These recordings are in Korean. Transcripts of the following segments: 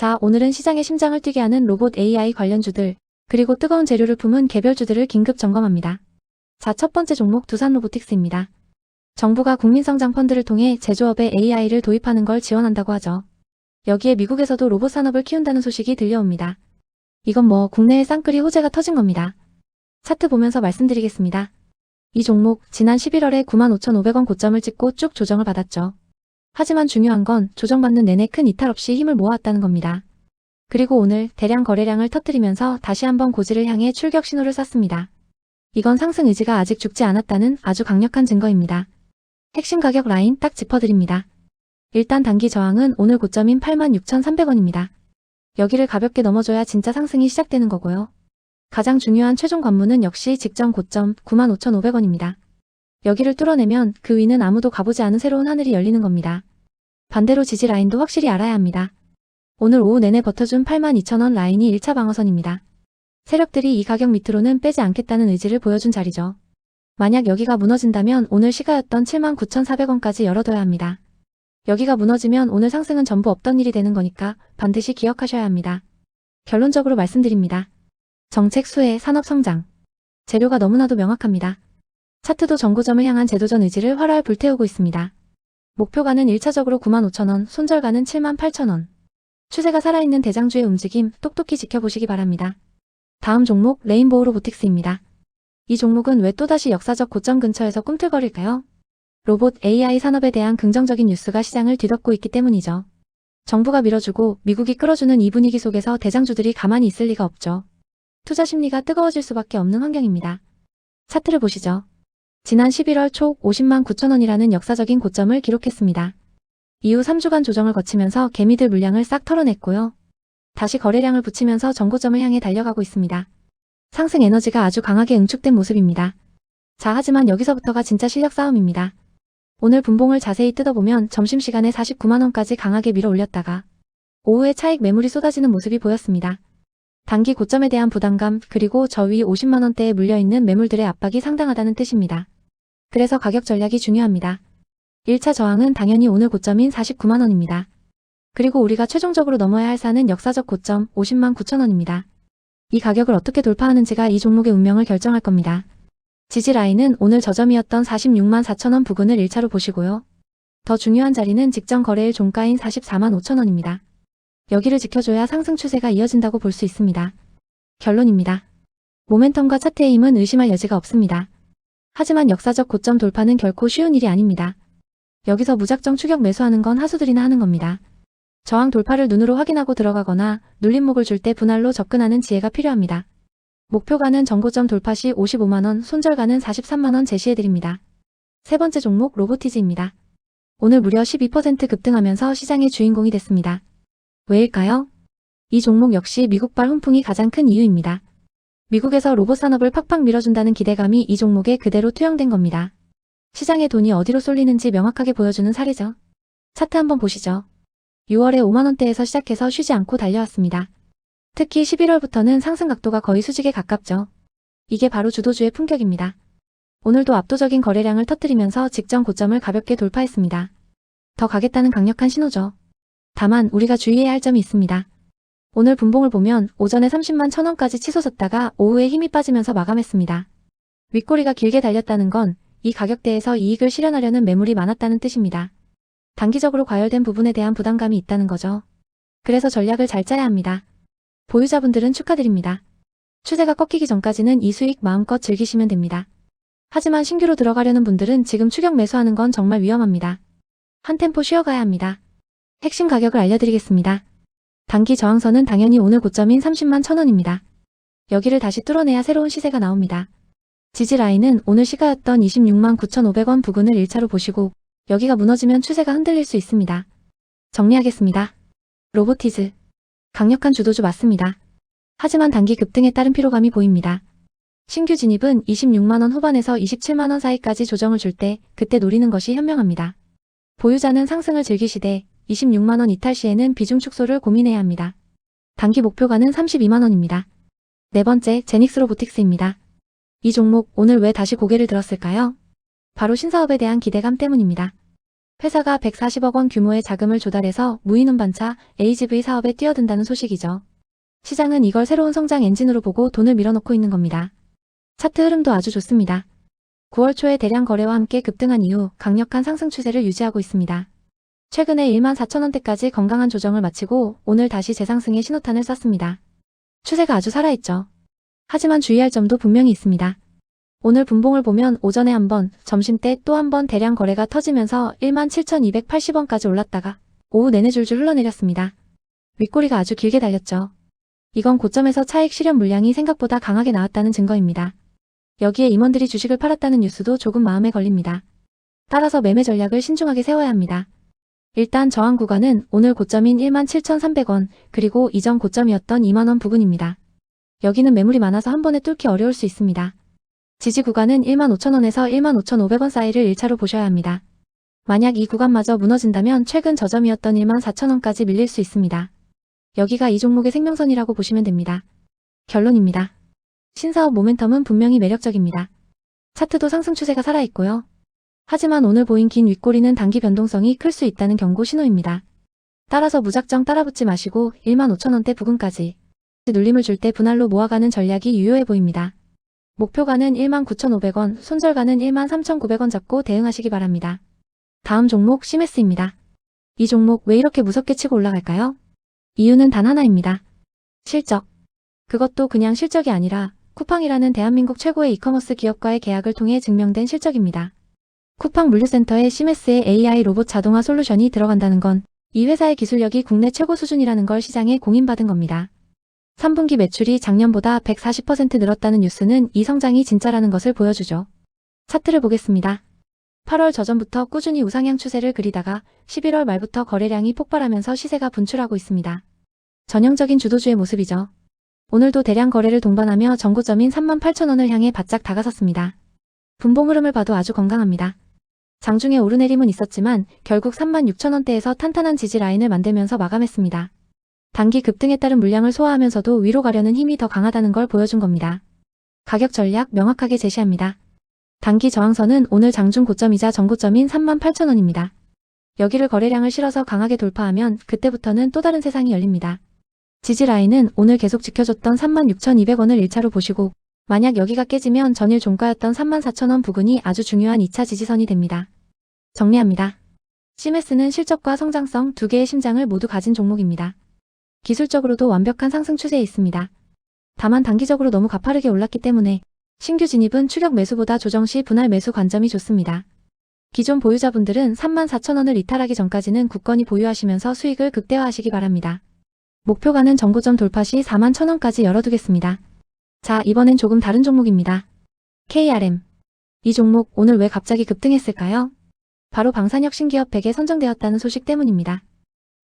자, 오늘은 시장의 심장을 뛰게 하는 로봇 AI 관련주들, 그리고 뜨거운 재료를 품은 개별주들을 긴급 점검합니다. 자, 첫 번째 종목 두산로보틱스입니다. 정부가 국민성장 펀드를 통해 제조업에 AI를 도입하는 걸 지원한다고 하죠. 여기에 미국에서도 로봇 산업을 키운다는 소식이 들려옵니다. 이건 뭐 국내에 쌍끌이 호재가 터진 겁니다. 차트 보면서 말씀드리겠습니다. 이 종목 지난 11월에 95,500원 고점을 찍고 쭉 조정을 받았죠. 하지만 중요한 건 조정받는 내내 큰 이탈 없이 힘을 모아왔다는 겁니다. 그리고 오늘 대량 거래량을 터뜨리면서 다시 한번 고지를 향해 출격 신호를 쐈습니다. 이건 상승 의지가 아직 죽지 않았다는 아주 강력한 증거입니다. 핵심 가격 라인 딱 짚어드립니다. 일단 단기 저항은 오늘 고점인 86,300원입니다. 여기를 가볍게 넘어줘야 진짜 상승이 시작되는 거고요. 가장 중요한 최종 관문은 역시 직전 고점 95,500원입니다. 여기를 뚫어내면 그 위는 아무도 가보지 않은 새로운 하늘이 열리는 겁니다. 반대로 지지 라인도 확실히 알아야 합니다. 오늘 오후 내내 버텨준 82,000원 라인이 1차 방어선입니다. 세력들이 이 가격 밑으로는 빼지 않겠다는 의지를 보여준 자리죠. 만약 여기가 무너진다면 오늘 시가였던 79,400원까지 열어둬야 합니다. 여기가 무너지면 오늘 상승은 전부 없던 일이 되는 거니까 반드시 기억하셔야 합니다. 결론적으로 말씀드립니다. 정책 수혜, 산업 성장. 재료가 너무나도 명확합니다. 차트도 정고점을 향한 재도전 의지를 활활 불태우고 있습니다. 목표가는 1차적으로 95,000원, 손절가는 78,000원. 추세가 살아있는 대장주의 움직임 똑똑히 지켜보시기 바랍니다. 다음 종목 레인보우 로보틱스입니다. 이 종목은 왜 또다시 역사적 고점 근처에서 꿈틀거릴까요? 로봇 AI 산업에 대한 긍정적인 뉴스가 시장을 뒤덮고 있기 때문이죠. 정부가 밀어주고 미국이 끌어주는 이 분위기 속에서 대장주들이 가만히 있을 리가 없죠. 투자 심리가 뜨거워질 수밖에 없는 환경입니다. 차트를 보시죠. 지난 11월 초 50만 9천원이라는 역사적인 고점을 기록했습니다. 이후 3주간 조정을 거치면서 개미들 물량을 싹 털어냈고요. 다시 거래량을 붙이면서 정고점을 향해 달려가고 있습니다. 상승 에너지가 아주 강하게 응축된 모습입니다. 자, 하지만 여기서부터가 진짜 실력 싸움입니다. 오늘 분봉을 자세히 뜯어보면 점심시간에 49만원까지 강하게 밀어 올렸다가 오후에 차익 매물이 쏟아지는 모습이 보였습니다. 단기 고점에 대한 부담감 그리고 저 위 50만원대에 물려있는 매물들의 압박이 상당하다는 뜻입니다. 그래서 가격 전략이 중요합니다. 1차 저항은 당연히 오늘 고점인 49만원입니다. 그리고 우리가 최종적으로 넘어야 할 산은 역사적 고점 50만 9천원입니다. 이 가격을 어떻게 돌파하는지가 이 종목의 운명을 결정할 겁니다. 지지 라인은 오늘 저점이었던 46만 4천원 부근을 1차로 보시고요. 더 중요한 자리는 직전 거래일 종가인 44만 5천원입니다. 여기를 지켜줘야 상승 추세가 이어진다고 볼 수 있습니다. 결론입니다. 모멘텀과 차트의 힘은 의심할 여지가 없습니다. 하지만 역사적 고점 돌파는 결코 쉬운 일이 아닙니다. 여기서 무작정 추격 매수하는 건 하수들이나 하는 겁니다. 저항 돌파를 눈으로 확인하고 들어가거나 눌림목을 줄 때 분할로 접근하는 지혜가 필요합니다. 목표가는 정고점 돌파 시 55만원, 손절가는 43만원 제시해드립니다. 세 번째 종목 로보티즈입니다. 오늘 무려 12% 급등하면서 시장의 주인공이 됐습니다. 왜일까요? 이 종목 역시 미국발 훈풍이 가장 큰 이유입니다. 미국에서 로봇 산업을 팍팍 밀어준다는 기대감이 이 종목에 그대로 투영된 겁니다. 시장의 돈이 어디로 쏠리는지 명확하게 보여주는 사례죠. 차트 한번 보시죠. 6월에 5만원대에서 시작해서 쉬지 않고 달려왔습니다. 특히 11월부터는 상승 각도가 거의 수직에 가깝죠. 이게 바로 주도주의 품격입니다. 오늘도 압도적인 거래량을 터뜨리면서 직전 고점을 가볍게 돌파했습니다. 더 가겠다는 강력한 신호죠. 다만 우리가 주의해야 할 점이 있습니다. 오늘 분봉을 보면 오전에 30만 1천원까지 치솟았다가 오후에 힘이 빠지면서 마감했습니다. 윗꼬리가 길게 달렸다는 건 이 가격대에서 이익을 실현하려는 매물이 많았다는 뜻입니다. 단기적으로 과열된 부분에 대한 부담감이 있다는 거죠. 그래서 전략을 잘 짜야 합니다. 보유자분들은 축하드립니다. 추세가 꺾이기 전까지는 이 수익 마음껏 즐기시면 됩니다. 하지만 신규로 들어가려는 분들은 지금 추격 매수하는 건 정말 위험합니다. 한 템포 쉬어가야 합니다. 핵심 가격을 알려드리겠습니다. 단기 저항선은 당연히 오늘 고점인 30만 1천원입니다. 여기를 다시 뚫어내야 새로운 시세가 나옵니다. 지지 라인은 오늘 시가였던 26만 9,500원 부근을 1차로 보시고 여기가 무너지면 추세가 흔들릴 수 있습니다. 정리하겠습니다. 로보티즈. 강력한 주도주 맞습니다. 하지만 단기 급등에 따른 피로감이 보입니다. 신규 진입은 26만원 후반에서 27만원 사이까지 조정을 줄 때 그때 노리는 것이 현명합니다. 보유자는 상승을 즐기시되 26만원 이탈 시에는 비중 축소를 고민해야 합니다. 단기 목표가는 32만원입니다. 네 번째, 제닉스 로보틱스입니다. 이 종목 오늘 왜 다시 고개를 들었을까요? 바로 신사업에 대한 기대감 때문입니다. 회사가 140억 원 규모의 자금을 조달해서 무인운반차 AGV 사업에 뛰어든다는 소식이죠. 시장은 이걸 새로운 성장 엔진으로 보고 돈을 밀어넣고 있는 겁니다. 차트 흐름도 아주 좋습니다. 9월 초에 대량 거래와 함께 급등한 이후 강력한 상승 추세를 유지하고 있습니다. 최근에 14,000원대까지 건강한 조정을 마치고 오늘 다시 재상승의 신호탄을 쐈습니다. 추세가 아주 살아있죠. 하지만 주의할 점도 분명히 있습니다. 오늘 분봉을 보면 오전에 한번, 점심때 또 한번 대량 거래가 터지면서 17,280원까지 올랐다가 오후 내내 줄줄 흘러내렸습니다. 윗꼬리가 아주 길게 달렸죠. 이건 고점에서 차익 실현 물량이 생각보다 강하게 나왔다는 증거입니다. 여기에 임원들이 주식을 팔았다는 뉴스도 조금 마음에 걸립니다. 따라서 매매 전략을 신중하게 세워야 합니다. 일단 저항 구간은 오늘 고점인 17,300원, 그리고 이전 고점이었던 2만원 부근입니다. 여기는 매물이 많아서 한 번에 뚫기 어려울 수 있습니다. 지지 구간은 15,000원에서 15,500원 사이를 1차로 보셔야 합니다. 만약 이 구간마저 무너진다면 최근 저점이었던 14,000원까지 밀릴 수 있습니다. 여기가 이 종목의 생명선이라고 보시면 됩니다. 결론입니다. 신사업 모멘텀은 분명히 매력적입니다. 차트도 상승 추세가 살아있고요. 하지만 오늘 보인 긴 윗꼬리는 단기 변동성이 클 수 있다는 경고 신호입니다. 따라서 무작정 따라붙지 마시고 15,000원대 부근까지 눌림을 줄 때 분할로 모아가는 전략이 유효해 보입니다. 목표가는 19,500원, 손절가는 13,900원 잡고 대응하시기 바랍니다. 다음 종목 시메스입니다. 이 종목 왜 이렇게 무섭게 치고 올라갈까요? 이유는 단 하나입니다. 실적. 그것도 그냥 실적이 아니라 쿠팡이라는 대한민국 최고의 이커머스 기업과의 계약을 통해 증명된 실적입니다. 쿠팡 물류센터에 시메스의 AI 로봇 자동화 솔루션이 들어간다는 건 이 회사의 기술력이 국내 최고 수준이라는 걸 시장에 공인받은 겁니다. 3분기 매출이 작년보다 140% 늘었다는 뉴스는 이 성장이 진짜라는 것을 보여주죠. 차트를 보겠습니다. 8월 저전부터 꾸준히 우상향 추세를 그리다가 11월 말부터 거래량이 폭발하면서 시세가 분출하고 있습니다. 전형적인 주도주의 모습이죠. 오늘도 대량 거래를 동반하며 전고점인 38,000원을 향해 바짝 다가섰습니다. 분봉 흐름을 봐도 아주 건강합니다. 장중에 오르내림은 있었지만 결국 36,000원대에서 탄탄한 지지 라인을 만들면서 마감했습니다. 단기 급등에 따른 물량을 소화하면서도 위로 가려는 힘이 더 강하다는 걸 보여준 겁니다. 가격 전략 명확하게 제시합니다. 단기 저항선은 오늘 장중 고점이자 전고점인 38,000원입니다. 여기를 거래량을 실어서 강하게 돌파하면 그때부터는 또 다른 세상이 열립니다. 지지 라인은 오늘 계속 지켜줬던 36,200원을 1차로 보시고 만약 여기가 깨지면 전일 종가였던 34,000원 부근이 아주 중요한 2차 지지선이 됩니다. 정리합니다. 시메스는 실적과 성장성 두 개의 심장을 모두 가진 종목입니다. 기술적으로도 완벽한 상승 추세에 있습니다. 다만 단기적으로 너무 가파르게 올랐기 때문에 신규 진입은 추격 매수보다 조정 시 분할 매수 관점이 좋습니다. 기존 보유자분들은 34,000원을 이탈하기 전까지는 굳건히 보유하시면서 수익을 극대화하시기 바랍니다. 목표가는 전고점 돌파 시 41,000원까지 열어두겠습니다. 자, 이번엔 조금 다른 종목입니다. KRM. 이 종목 오늘 왜 갑자기 급등했을까요? 바로 방산혁신기업 100에 선정되었다는 소식 때문입니다.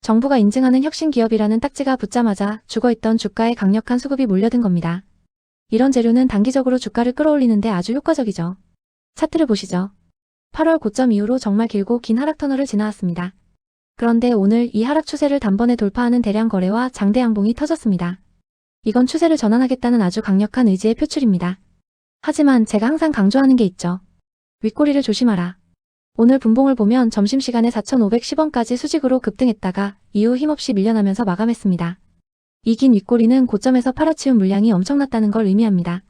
정부가 인증하는 혁신기업이라는 딱지가 붙자마자 죽어있던 주가에 강력한 수급이 몰려든 겁니다. 이런 재료는 단기적으로 주가를 끌어올리는데 아주 효과적이죠. 차트를 보시죠. 8월 고점 이후로 정말 길고 긴 하락 터널을 지나왔습니다. 그런데 오늘 이 하락 추세를 단번에 돌파하는 대량 거래와 장대 양봉이 터졌습니다. 이건 추세를 전환하겠다는 아주 강력한 의지의 표출입니다. 하지만 제가 항상 강조하는 게 있죠. 윗꼬리를 조심하라. 오늘 분봉을 보면 점심시간에 4,510원까지 수직으로 급등했다가 이후 힘없이 밀려나면서 마감했습니다. 이 긴 윗꼬리는 고점에서 팔아치운 물량이 엄청났다는 걸 의미합니다.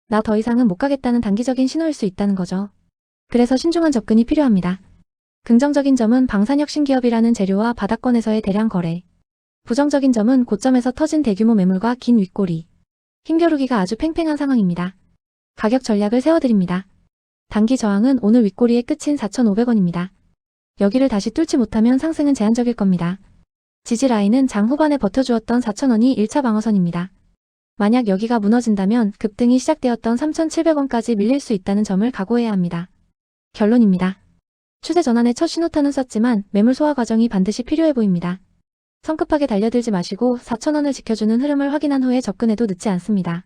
나 더 이상은 못 가겠다는 단기적인 신호일 수 있다는 거죠. 그래서 신중한 접근이 필요합니다. 긍정적인 점은 방산혁신기업이라는 재료와 바닥권에서의 대량 거래. 부정적인 점은 고점에서 터진 대규모 매물과 긴 윗꼬리. 힘겨루기가 아주 팽팽한 상황입니다. 가격 전략을 세워드립니다. 단기 저항은 오늘 윗꼬리의 끝인 4,500원입니다. 여기를 다시 뚫지 못하면 상승은 제한적일 겁니다. 지지 라인은 장 후반에 버텨주었던 4,000원이 1차 방어선입니다. 만약 여기가 무너진다면 급등이 시작되었던 3,700원까지 밀릴 수 있다는 점을 각오해야 합니다. 결론입니다. 추세 전환의 첫 신호탄은 쐈지만 매물 소화 과정이 반드시 필요해 보입니다. 성급하게 달려들지 마시고 4,000원을 지켜주는 흐름을 확인한 후에 접근해도 늦지 않습니다.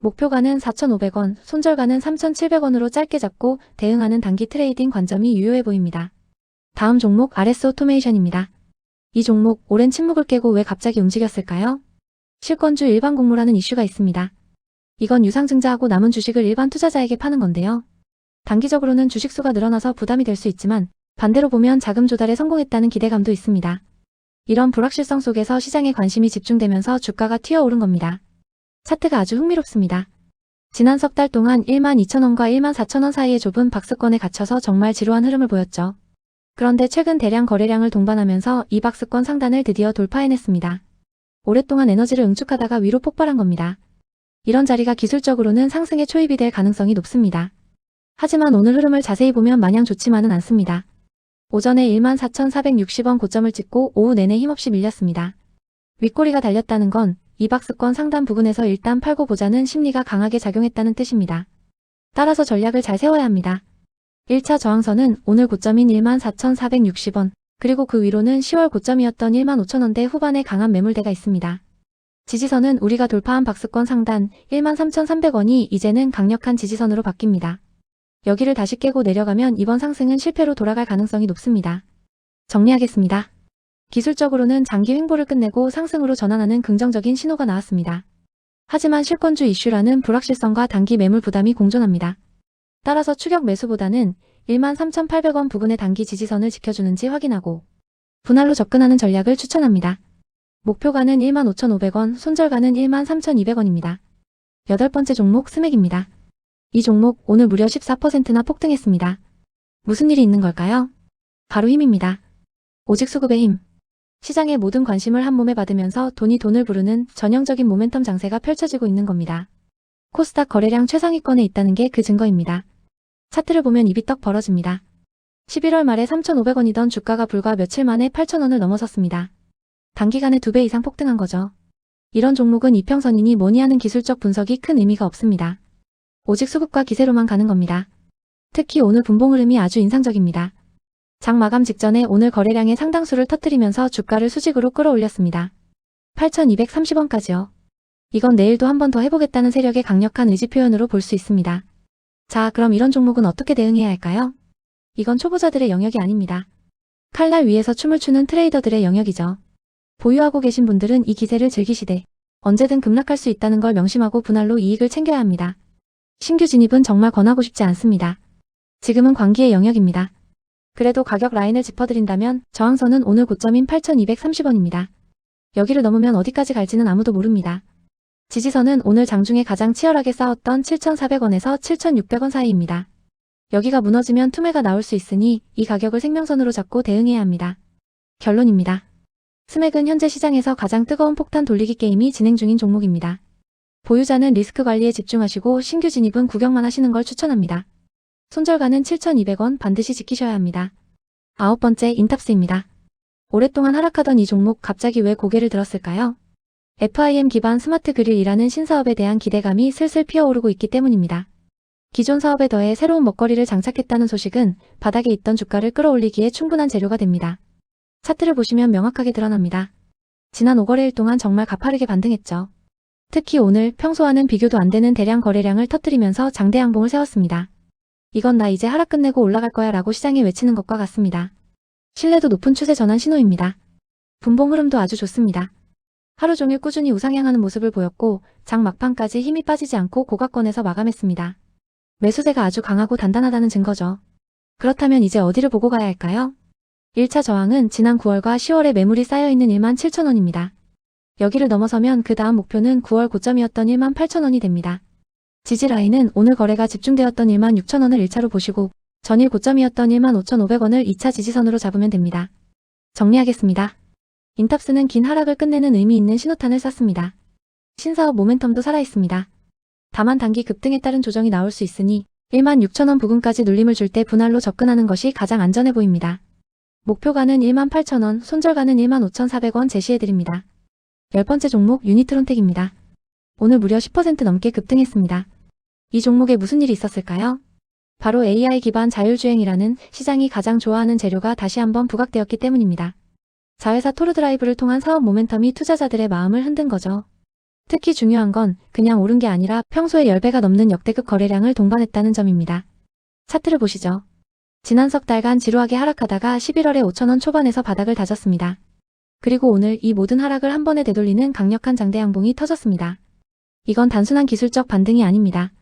목표가는 4,500원, 손절가는 3,700원으로 짧게 잡고 대응하는 단기 트레이딩 관점이 유효해 보입니다. 다음 종목 RS 오토메이션입니다. 이 종목 오랜 침묵을 깨고 왜 갑자기 움직였을까요? 실권주 일반 공모라는 이슈가 있습니다. 이건 유상증자하고 남은 주식을 일반 투자자에게 파는 건데요. 단기적으로는 주식수가 늘어나서 부담이 될 수 있지만 반대로 보면 자금 조달에 성공했다는 기대감도 있습니다. 이런 불확실성 속에서 시장에 관심이 집중되면서 주가가 튀어오른 겁니다. 차트가 아주 흥미롭습니다. 지난 석 달 동안 12,000원과 14,000원 사이의 좁은 박스권에 갇혀서 정말 지루한 흐름을 보였죠. 그런데 최근 대량 거래량을 동반하면서 이 박스권 상단을 드디어 돌파해냈습니다. 오랫동안 에너지를 응축하다가 위로 폭발한 겁니다. 이런 자리가 기술적으로는 상승의 초입이 될 가능성이 높습니다. 하지만 오늘 흐름을 자세히 보면 마냥 좋지만은 않습니다. 오전에 14,460원 고점을 찍고 오후 내내 힘없이 밀렸습니다. 윗꼬리가 달렸다는 건 이 박스권 상단 부근에서 일단 팔고 보자는 심리가 강하게 작용했다는 뜻입니다. 따라서 전략을 잘 세워야 합니다. 1차 저항선은 오늘 고점인 14,460원, 그리고 그 위로는 10월 고점이었던 15,000원대 후반에 강한 매물대가 있습니다. 지지선은 우리가 돌파한 박스권 상단 13,300원이 이제는 강력한 지지선으로 바뀝니다. 여기를 다시 깨고 내려가면 이번 상승은 실패로 돌아갈 가능성이 높습니다. 정리하겠습니다. 기술적으로는 장기 횡보를 끝내고 상승으로 전환하는 긍정적인 신호가 나왔습니다. 하지만 실권주 이슈라는 불확실성과 단기 매물 부담이 공존합니다. 따라서 추격 매수보다는 13,800원 부근의 단기 지지선을 지켜주는지 확인하고 분할로 접근하는 전략을 추천합니다. 목표가는 15,500원, 손절가는 13,200원입니다. 8번째 종목 스맥입니다. 이 종목 오늘 무려 14%나 폭등했습니다. 무슨 일이 있는 걸까요? 바로 힘입니다. 오직 수급의 힘. 시장의 모든 관심을 한 몸에 받으면서 돈이 돈을 부르는 전형적인 모멘텀 장세가 펼쳐지고 있는 겁니다. 코스닥 거래량 최상위권에 있다는 게 그 증거입니다. 차트를 보면 입이 떡 벌어집니다. 11월 말에 3,500원이던 주가가 불과 며칠 만에 8,000원을 넘어섰습니다. 단기간에 2배 이상 폭등한 거죠. 이런 종목은 이평선이니 뭐니 하는 기술적 분석이 큰 의미가 없습니다. 오직 수급과 기세로만 가는 겁니다. 특히 오늘 분봉 흐름이 아주 인상적입니다. 장 마감 직전에 오늘 거래량의 상당수를 터뜨리면서 주가를 수직으로 끌어올렸습니다. 8,230원까지요. 이건 내일도 한 번 더 해보겠다는 세력의 강력한 의지 표현으로 볼 수 있습니다. 자, 그럼 이런 종목은 어떻게 대응해야 할까요? 이건 초보자들의 영역이 아닙니다. 칼날 위에서 춤을 추는 트레이더들의 영역이죠. 보유하고 계신 분들은 이 기세를 즐기시되 언제든 급락할 수 있다는 걸 명심하고 분할로 이익을 챙겨야 합니다. 신규 진입은 정말 권하고 싶지 않습니다. 지금은 관기의 영역입니다. 그래도 가격 라인을 짚어드린다면 저항선은 오늘 고점인 8,230원입니다. 여기를 넘으면 어디까지 갈지는 아무도 모릅니다. 지지선은 오늘 장중에 가장 치열하게 싸웠던 7,400원에서 7,600원 사이입니다. 여기가 무너지면 투매가 나올 수 있으니 이 가격을 생명선으로 잡고 대응해야 합니다. 결론입니다. 스맥은 현재 시장에서 가장 뜨거운 폭탄 돌리기 게임이 진행 중인 종목입니다. 보유자는 리스크 관리에 집중하시고 신규 진입은 구경만 하시는 걸 추천합니다. 손절가는 7,200원 반드시 지키셔야 합니다. 9번째 인탑스입니다. 오랫동안 하락하던 이 종목 갑자기 왜 고개를 들었을까요? FIM 기반 스마트 그릴이라는 신사업에 대한 기대감이 슬슬 피어오르고 있기 때문입니다. 기존 사업에 더해 새로운 먹거리를 장착했다는 소식은 바닥에 있던 주가를 끌어올리기에 충분한 재료가 됩니다. 차트를 보시면 명확하게 드러납니다. 지난 5거래일 동안 정말 가파르게 반등했죠. 특히 오늘 평소와는 비교도 안 되는 대량 거래량을 터뜨리면서 장대 양봉을 세웠습니다. 이건 나 이제 하락 끝내고 올라갈 거야 라고 시장에 외치는 것과 같습니다. 신뢰도 높은 추세 전환 신호입니다. 분봉 흐름도 아주 좋습니다. 하루 종일 꾸준히 우상향하는 모습을 보였고 장 막판까지 힘이 빠지지 않고 고가권에서 마감했습니다. 매수세가 아주 강하고 단단하다는 증거죠. 그렇다면 이제 어디를 보고 가야 할까요? 1차 저항은 지난 9월과 10월에 매물이 쌓여있는 17,000원입니다. 여기를 넘어서면 그 다음 목표는 9월 고점이었던 18,000원이 됩니다. 지지라인은 오늘 거래가 집중되었던 16,000원을 1차로 보시고 전일 고점이었던 15,500원을 2차 지지선으로 잡으면 됩니다. 정리하겠습니다. 인탑스는 긴 하락을 끝내는 의미 있는 신호탄을 쐈습니다. 신사업 모멘텀도 살아있습니다. 다만 단기 급등에 따른 조정이 나올 수 있으니 16,000원 부근까지 눌림을 줄 때 분할로 접근하는 것이 가장 안전해 보입니다. 목표가는 18,000원, 손절가는 15,400원 제시해드립니다. 10번째 종목 유니트론텍입니다. 오늘 무려 10% 넘게 급등했습니다. 이 종목에 무슨 일이 있었을까요? 바로 AI 기반 자율주행이라는 시장이 가장 좋아하는 재료가 다시 한번 부각되었기 때문입니다. 자회사 토르드라이브를 통한 사업 모멘텀이 투자자들의 마음을 흔든 거죠. 특히 중요한 건 그냥 오른 게 아니라 평소에 10배가 넘는 역대급 거래량을 동반했다는 점입니다. 차트를 보시죠. 지난 석 달간 지루하게 하락하다가 11월에 5,000원 초반에서 바닥을 다졌습니다. 그리고 오늘 이 모든 하락을 한 번에 되돌리는 강력한 장대 양봉이 터졌습니다. 이건 단순한 기술적 반등이 아닙니다.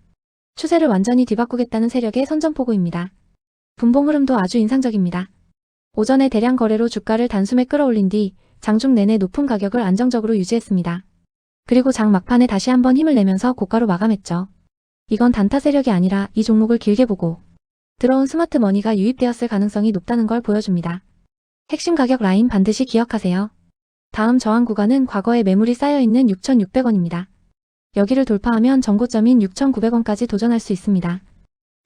추세를 완전히 뒤바꾸겠다는 세력의 선전포고입니다. 분봉 흐름도 아주 인상적입니다. 오전에 대량 거래로 주가를 단숨에 끌어올린 뒤 장중 내내 높은 가격을 안정적으로 유지했습니다. 그리고 장 막판에 다시 한번 힘을 내면서 고가로 마감했죠. 이건 단타 세력이 아니라 이 종목을 길게 보고 들어온 스마트 머니가 유입되었을 가능성이 높다는 걸 보여줍니다. 핵심 가격 라인 반드시 기억하세요. 다음 저항 구간은 과거에 매물이 쌓여있는 6,600원입니다. 여기를 돌파하면 전고점인 6,900원까지 도전할 수 있습니다.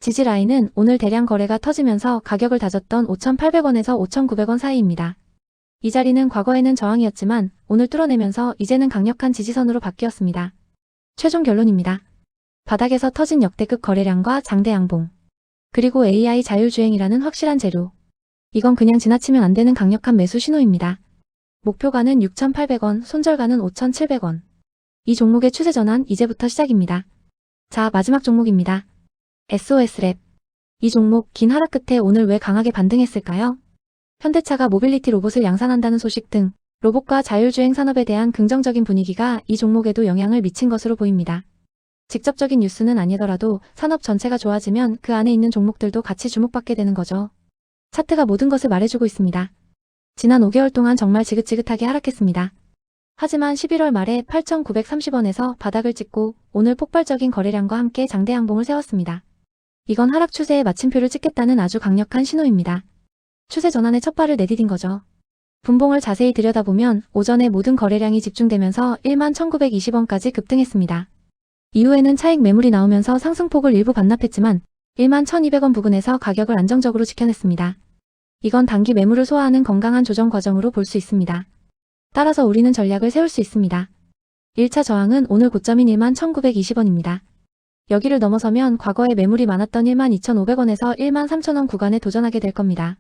지지 라인은 오늘 대량 거래가 터지면서 가격을 다졌던 5,800원에서 5,900원 사이입니다. 이 자리는 과거에는 저항이었지만 오늘 뚫어내면서 이제는 강력한 지지선으로 바뀌었습니다. 최종 결론입니다. 바닥에서 터진 역대급 거래량과 장대 양봉, 그리고 AI 자율주행이라는 확실한 재료. 이건 그냥 지나치면 안 되는 강력한 매수 신호입니다. 목표가는 6,800원, 손절가는 5,700원. 이 종목의 추세 전환 이제부터 시작입니다. 자, 마지막 종목입니다. SOS랩. 이 종목 긴 하락 끝에 오늘 왜 강하게 반등했을까요? 현대차가 모빌리티 로봇을 양산한다는 소식 등 로봇과 자율주행 산업에 대한 긍정적인 분위기가 이 종목에도 영향을 미친 것으로 보입니다. 직접적인 뉴스는 아니더라도 산업 전체가 좋아지면 그 안에 있는 종목들도 같이 주목받게 되는 거죠. 차트가 모든 것을 말해주고 있습니다. 지난 5개월 동안 정말 지긋지긋하게 하락했습니다. 하지만 11월 말에 8,930원에서 바닥을 찍고 오늘 폭발적인 거래량과 함께 장대 양봉을 세웠습니다. 이건 하락 추세에 마침표를 찍겠다는 아주 강력한 신호입니다. 추세 전환의 첫 발을 내디딘 거죠. 분봉을 자세히 들여다보면 오전에 모든 거래량이 집중되면서 11,920원까지 급등했습니다. 이후에는 차익 매물이 나오면서 상승폭을 일부 반납했지만 11,200원 부근에서 가격을 안정적으로 지켜냈습니다. 이건 단기 매물을 소화하는 건강한 조정 과정으로 볼 수 있습니다. 따라서 우리는 전략을 세울 수 있습니다. 1차 저항은 오늘 고점인 11,920원입니다. 여기를 넘어서면 과거에 매물이 많았던 12,500원에서 13,000원 구간에 도전하게 될 겁니다.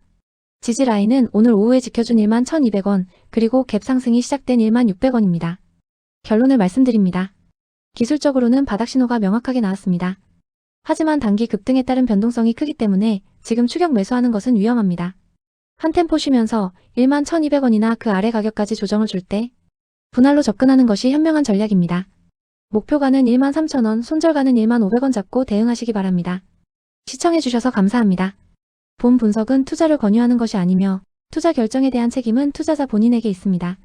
지지 라인은 오늘 오후에 지켜준 11,200원, 그리고 갭 상승이 시작된 16,000원입니다. 결론을 말씀드립니다. 기술적으로는 바닥 신호가 명확하게 나왔습니다. 하지만 단기 급등에 따른 변동성이 크기 때문에 지금 추격 매수하는 것은 위험합니다. 한 템포 쉬면서 11,200원이나 그 아래 가격까지 조정을 줄 때 분할로 접근하는 것이 현명한 전략입니다. 목표가는 13,000원, 손절가는 15,000원 잡고 대응하시기 바랍니다. 시청해주셔서 감사합니다. 본 분석은 투자를 권유하는 것이 아니며 투자 결정에 대한 책임은 투자자 본인에게 있습니다.